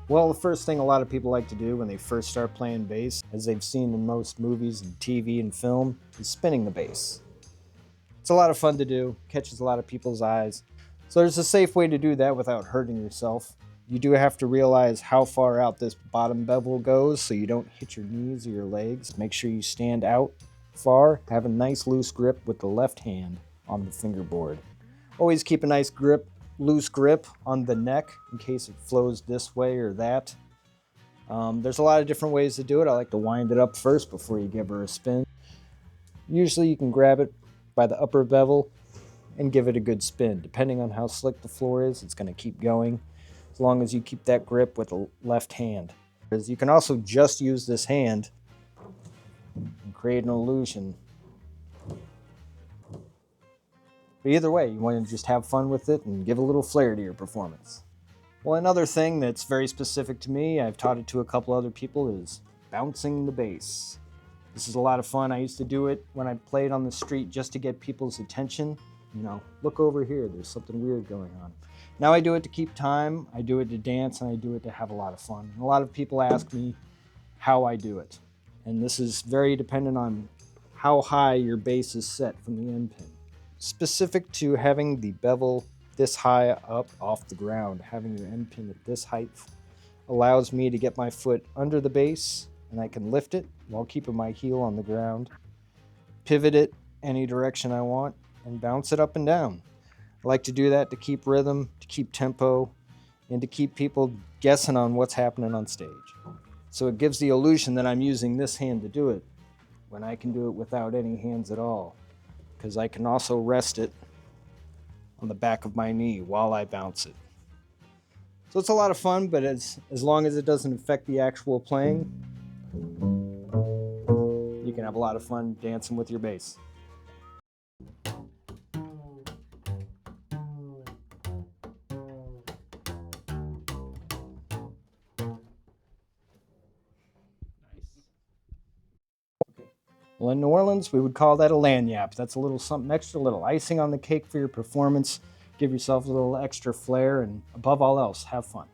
Well, the first thing a lot of people like to do when they first start playing bass, as they've seen in most movies and TV and film, is spinning the bass. It's a lot of fun to do, catches a lot of people's eyes. So there's a safe way to do that without hurting yourself. You do have to realize how far out this bottom bevel goes so you don't hit your knees or your legs. Make sure you stand out far. Have a nice loose grip with the left hand on the fingerboard. Always keep a nice grip, loose grip on the neck in case it flows this way or that. There's a lot of different ways to do it. I like to wind it up first before you give her a spin. Usually you can grab it by the upper bevel and give it a good spin. Depending on how slick the floor is, it's going to keep going as long as you keep that grip with the left hand. Because you can also just use this hand and create an illusion. But either way, you want to just have fun with it and give a little flair to your performance. Well, another thing that's very specific to me, I've taught it to a couple other people, is bouncing the bass. This is a lot of fun. I used to do it when I played on the street just to get people's attention. You know, look over here, there's something weird going on. Now I do it to keep time, I do it to dance, and I do it to have a lot of fun. And a lot of people ask me how I do it. And this is very dependent on how high your bass is set from the end pin. Specific to having the bevel this high up off the ground, having your end pin at this height allows me to get my foot under the bass and I can lift it while keeping my heel on the ground, pivot it any direction I want, and bounce it up and down. I like to do that to keep rhythm, to keep tempo, and to keep people guessing on what's happening on stage. So it gives the illusion that I'm using this hand to do it when I can do it without any hands at all, because I can also rest it on the back of my knee while I bounce it. So it's a lot of fun, but as long as it doesn't affect the actual playing, you can have a lot of fun dancing with your bass. Well, in New Orleans, we would call that a lagniappe. That's a little something extra, a little icing on the cake for your performance. Give yourself a little extra flair, and above all else, have fun.